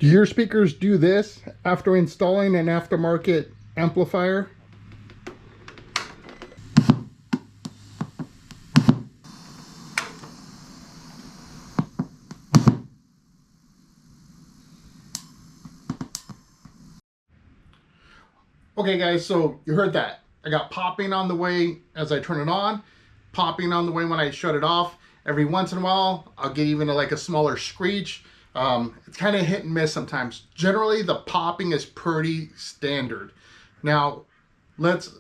Do your speakers do this after installing an aftermarket amplifier? Okay guys, so you heard that. I got popping on the way as I turn it on, popping on the way when I shut it off. Every once in a while, I'll get even like a smaller screech. It's kind of hit and miss sometimes. Generally, the popping is pretty standard. Now, let's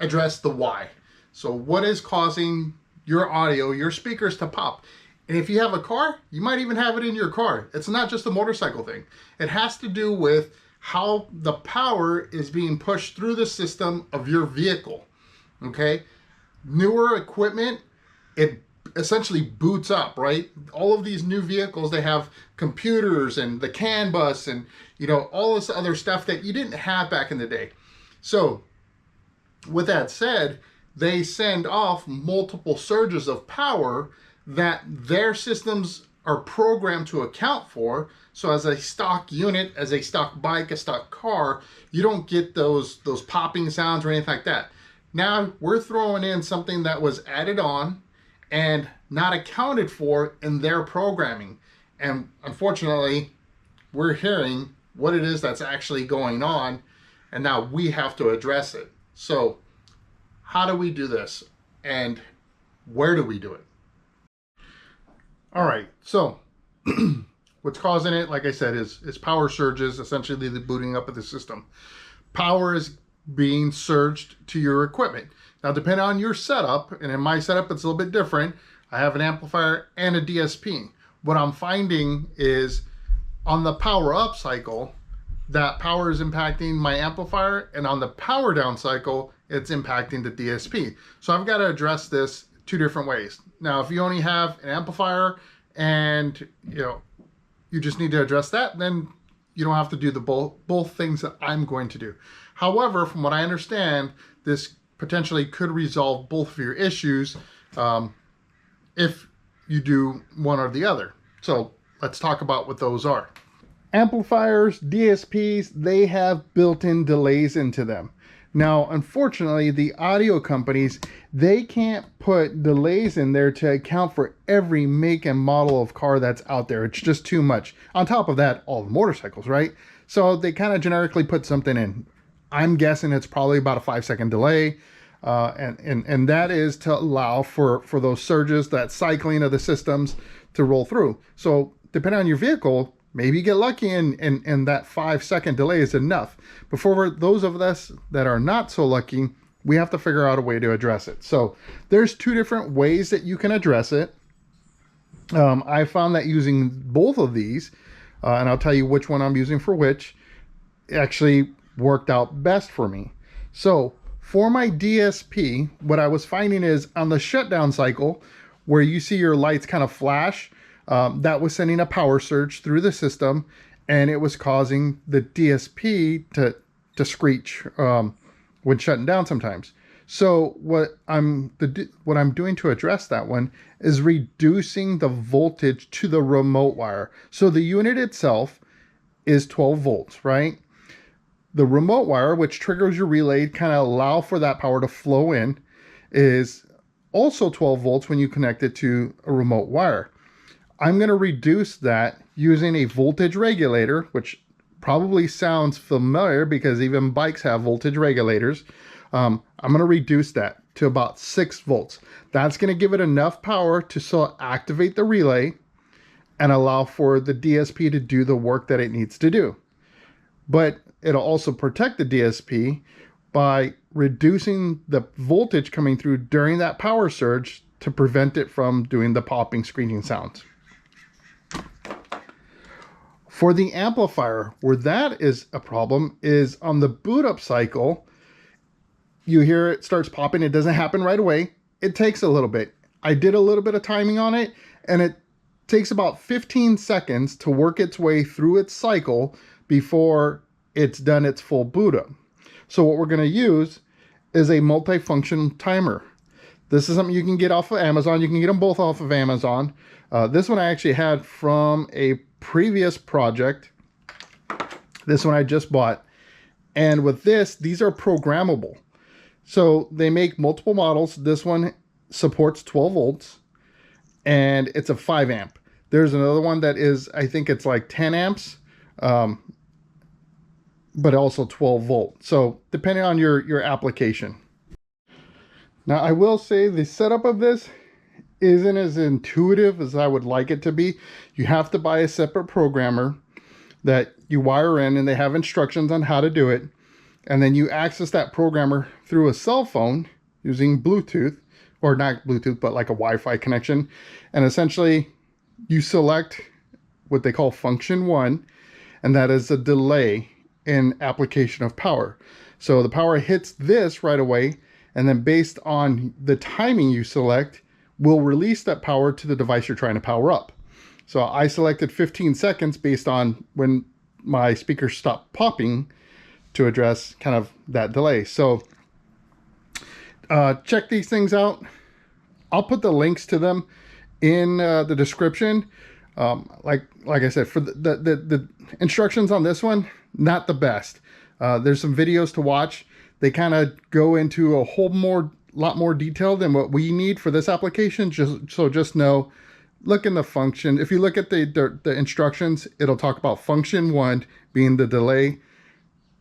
address the why. So what is causing your audio, your speakers to pop? And if you have a car, you might even have it in your car. It's not just a motorcycle thing. It has to do with how the power is being pushed through the system of your vehicle, okay? Newer equipment, it essentially boots up, right? All of these new vehicles, they have computers and the CAN bus and, you know, all this other stuff that you didn't have back in the day. So with that said, they send off multiple surges of power that their systems are programmed to account for. So as a stock unit, as a stock bike, a stock car, you don't get those popping sounds or anything like that. Now we're throwing in something that was added on and not accounted for in their programming. And unfortunately, we're hearing what it is that's actually going on, and now we have to address it. So how do we do this? And where do we do it? All right, so what's causing it, like I said, is power surges, essentially the booting up of the system. Power is being surged to your equipment. Now, depending on your setup, and in my setup, it's a little bit different. I have an amplifier and a DSP. What I'm finding is on the power up cycle, that power is impacting my amplifier, and on the power down cycle, it's impacting the DSP. So I've got to address this two different ways. Now, if you only have an amplifier and you just need to address that, then you don't have to do the both things that I'm going to do. However, from what I understand, this potentially could resolve both of your issues if you do one or the other. So let's talk about what those are. Amplifiers, DSPs, they have built-in delays into them. Now, unfortunately, the audio companies, they can't put delays in there to account for every make and model of car that's out there. It's just too much. On top of that, all the motorcycles, right? So they kind of generically put something in. I'm guessing it's probably about a 5-second delay. And that is to allow for those surges, that cycling of the systems to roll through. So depending on your vehicle, maybe you get lucky and that 5-second delay is enough. But for those of us that are not so lucky, we have to figure out a way to address it. So there's two different ways that you can address it. I found that using both of these, and I'll tell you which one I'm using for which, actually worked out best for me. So for my DSP, what I was finding is on the shutdown cycle, where you see your lights kind of flash, that was sending a power surge through the system, and it was causing the DSP to screech when shutting down sometimes. So what I'm doing to address that one is reducing the voltage to the remote wire. So the unit itself is 12 volts, right? The remote wire, which triggers your relay, kind of allow for that power to flow in, is also 12 volts when you connect it to a remote wire. I'm going to reduce that using a voltage regulator, which probably sounds familiar because even bikes have voltage regulators. I'm going to reduce that to about 6 volts. That's going to give it enough power to still activate the relay and allow for the DSP to do the work that it needs to do. But it'll also protect the DSP by reducing the voltage coming through during that power surge to prevent it from doing the popping, screeching sounds. For the amplifier, where that is a problem is on the boot up cycle. You hear it starts popping. It doesn't happen right away. It takes a little bit. I did a little bit of timing on it, and it takes about 15 seconds to work its way through its cycle before it's done its full boot up. So what we're going to use is a multifunction timer. This is something you can get off of Amazon. You can get them both off of Amazon. This one I actually had from a previous project This one I just bought. And with this, these are programmable. So they make multiple models. This one supports 12 volts and it's a 5 amp. There's another one that is, I think it's like 10 amps, but also 12 volt. So depending on your application. Now I will say the setup of this isn't as intuitive as I would like it to be. You have to buy a separate programmer that you wire in, and they have instructions on how to do it. And then you access that programmer through a cell phone using Bluetooth, or not Bluetooth, but like a Wi-Fi connection. And essentially you select what they call function 1, and that is a delay in application of power. So the power hits this right away, and then based on the timing you select, will release that power to the device you're trying to power up. So I selected 15 seconds based on when my speaker stopped popping to address kind of that delay. So check these things out. I'll put the links to them in the description. Like I said, for the instructions on this one, not the best. There's some videos to watch. They kind of go into a lot more detail than what we need for this application. Just know, look in the function. If you look at the instructions, it'll talk about function 1 being the delay.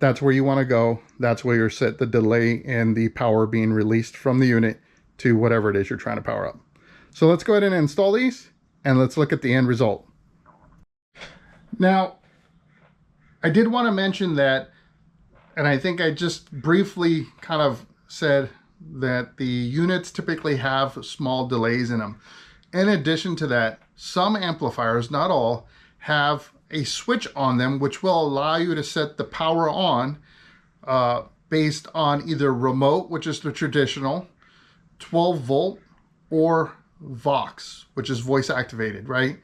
That's where you want to go. That's where you're set the delay and the power being released from the unit to whatever it is you're trying to power up. So let's go ahead and install these, and let's look at the end result. Now, I did want to mention that, and I think I just briefly kind of said that the units typically have small delays in them. In addition to that, some amplifiers, not all, have a switch on them which will allow you to set the power on based on either remote, which is the traditional, 12 volt, or Vox, which is voice activated, right?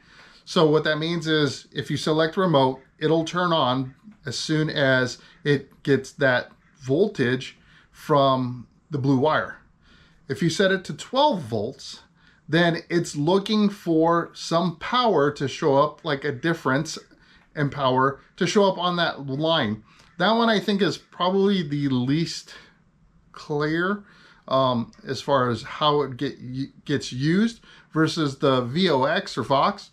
So what that means is if you select remote, it'll turn on as soon as it gets that voltage from the blue wire. If you set it to 12 volts, then it's looking for some power to show up, like a difference in power to show up on that line. That one I think is probably the least clear as far as how it gets used versus the VOX or Vox,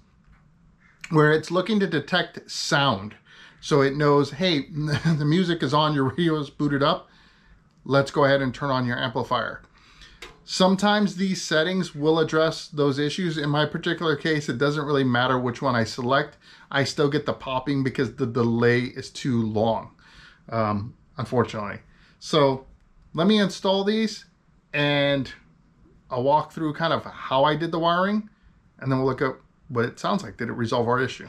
where it's looking to detect sound. So it knows, hey, the music is on, your radio is booted up. Let's go ahead and turn on your amplifier. Sometimes these settings will address those issues. In my particular case, it doesn't really matter which one I select. I still get the popping because the delay is too long, unfortunately. So let me install these, and I'll walk through kind of how I did the wiring, and then we'll look at what it sounds like. Did it resolve our issue?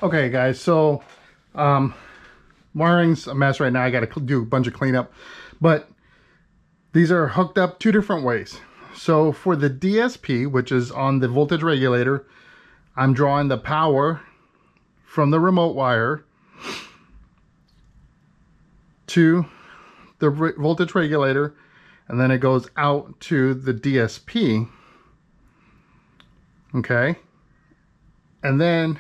Okay, guys, so wiring's a mess right now. I got to do a bunch of cleanup, but these are hooked up two different ways. So for the DSP, which is on the voltage regulator, I'm drawing the power from the remote wire to the voltage regulator, and then it goes out to the DSP. Okay. And then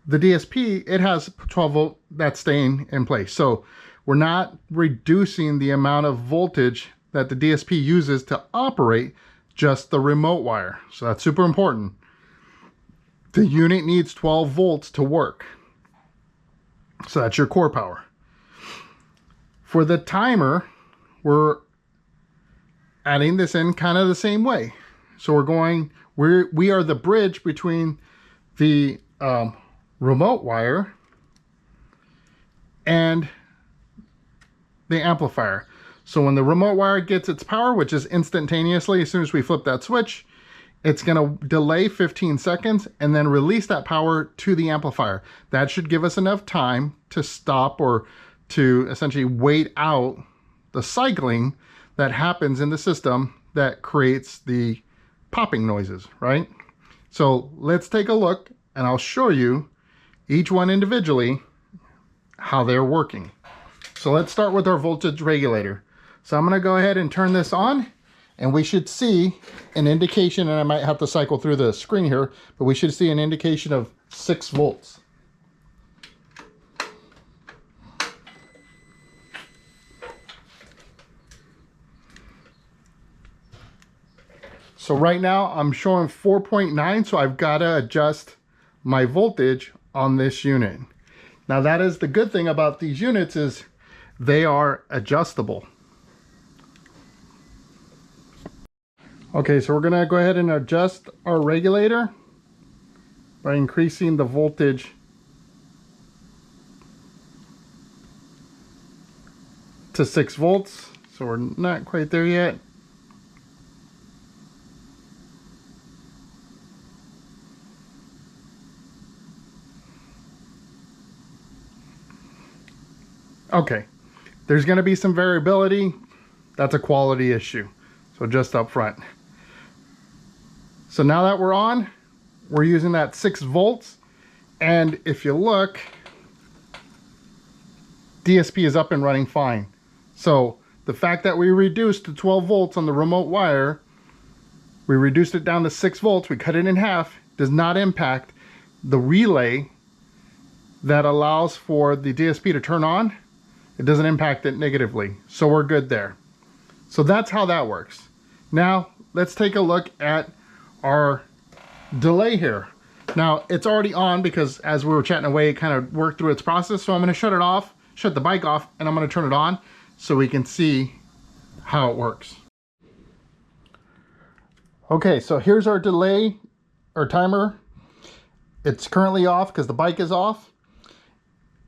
the DSP, it has 12 volt that's staying in place. So we're not reducing the amount of voltage that the DSP uses to operate just the remote wire. So that's super important. The unit needs 12 volts to work. So that's your core power. For the timer, we're adding this in kind of the same way. So we are the bridge between the remote wire and the amplifier. So when the remote wire gets its power, which is instantaneously, as soon as we flip that switch, it's going to delay 15 seconds and then release that power to the amplifier. That should give us enough time to stop or to essentially wait out the cycling that happens in the system that creates the popping noises, right? So let's take a look, and I'll show you each one individually how they're working. So let's start with our voltage regulator. So I'm going to go ahead and turn this on, and we should see an indication, and I might have to cycle through the screen here, but we should see an indication of 6 volts. So right now I'm showing 4.9, so I've got to adjust my voltage on this unit. Now that is the good thing about these units, is they are adjustable. Okay, so we're gonna go ahead and adjust our regulator by increasing the voltage to 6 volts. So we're not quite there yet. Okay, there's going to be some variability. That's a quality issue, so just up front. So now that we're on, we're using that 6 volts, and if you look, DSP is up and running fine. So the fact that we reduced to 12 volts on the remote wire, we reduced it down to 6 volts, we cut it in half, does not impact the relay that allows for the DSP to turn on. It doesn't impact it negatively, so we're good there. So that's how that works. Now let's take a look at our delay here. Now it's already on because as we were chatting away, it kind of worked through its process. So I'm going to shut it off, shut the bike off, and I'm going to turn it on so we can see how it works. Okay, so here's our delay, our timer. It's currently off because the bike is off.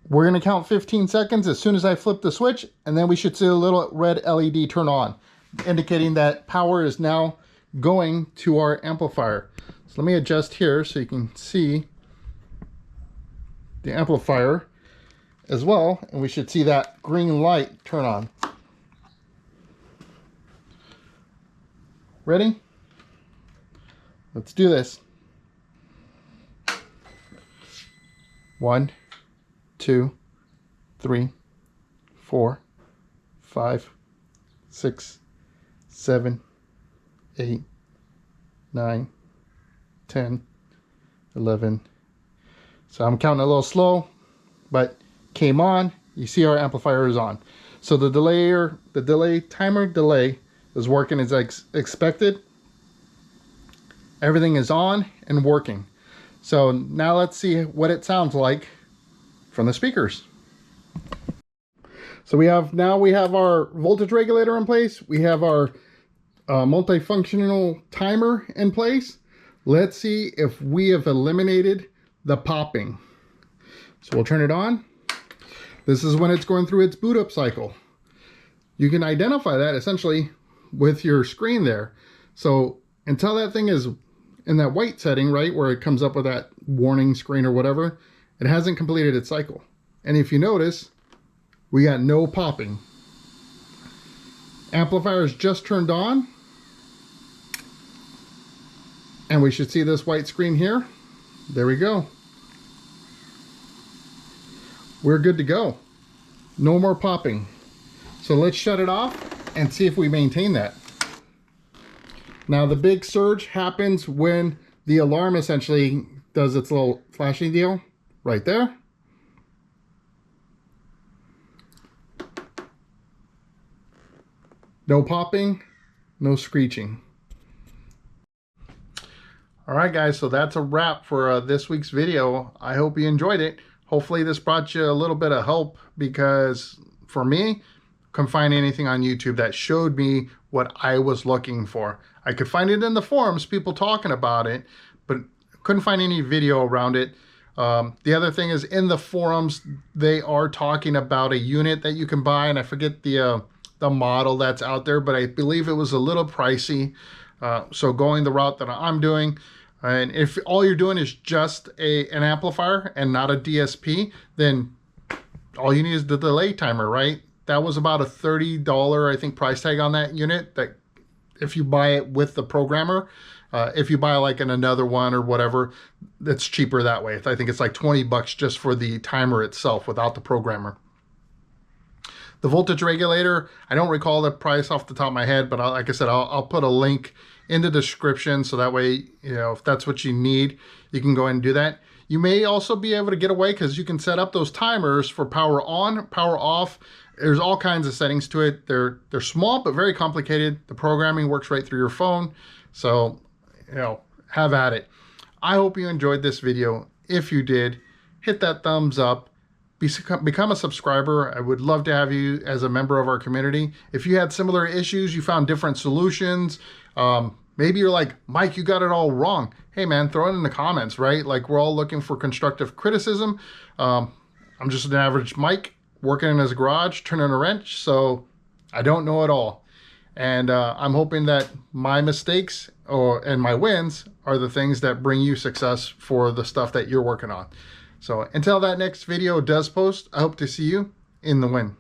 We're going to count 15 seconds as soon as I flip the switch, and then we should see a little red LED turn on, indicating that power is now going to our amplifier. So let me adjust here so you can see the amplifier as well, and we should see that green light turn on. Ready? Let's do this. 1, 2, 3, 4, 5, 6, 7, 8, 9, 10, 11. So I'm counting a little slow, but came on. You see our amplifier is on. So the timer delay is working as expected. Everything is on and working. So now let's see what it sounds like from the speakers. So we have our voltage regulator in place. We have our multifunctional timer in place. Let's see if we have eliminated the popping. So we'll turn it on. This is when it's going through its boot up cycle. You can identify that essentially with your screen there. So until that thing is in that white setting, right, where it comes up with that warning screen or whatever, it hasn't completed its cycle. And if you notice, we got no popping. Amplifier is just turned on. And we should see this white screen here. There we go. We're good to go. No more popping. So let's shut it off and see if we maintain that. Now the big surge happens when the alarm essentially does its little flashing deal right there. No popping, no screeching. All right, guys, so that's a wrap for this week's video. I hope you enjoyed it. Hopefully this brought you a little bit of help, because for me, couldn't find anything on YouTube that showed me what I was looking for. I could find it in the forums, people talking about it, but couldn't find any video around it. The other thing is, in the forums, they are talking about a unit that you can buy, and I forget the model that's out there, but I believe it was a little pricey. So going the route that I'm doing, and if all you're doing is just an amplifier and not a DSP, then all you need is the delay timer, right? That was about a $30, I think, price tag on that unit, that if you buy it with the programmer. If you buy like another one or whatever, that's cheaper that way. I think it's like 20 bucks just for the timer itself without the programmer. The voltage regulator, I don't recall the price off the top of my head, but like I said, I'll put a link in the description, so that way, you know, if that's what you need, you can go ahead and do that. You may also be able to get away because you can set up those timers for power on, power off. There's all kinds of settings to it. They're small but very complicated. The programming works right through your phone. So, you know, have at it. I hope you enjoyed this video. If you did, hit that thumbs up. Become a subscriber. I would love to have you as a member of our community. If you had similar issues, you found different solutions, maybe you're like, Mike, you got it all wrong. Hey man, throw it in the comments, right? Like, we're all looking for constructive criticism. I'm just an average Mike working in his garage, turning a wrench, so I don't know it all. And I'm hoping that my mistakes and my wins are the things that bring you success for the stuff that you're working on. So until that next video does post, I hope to see you in the win.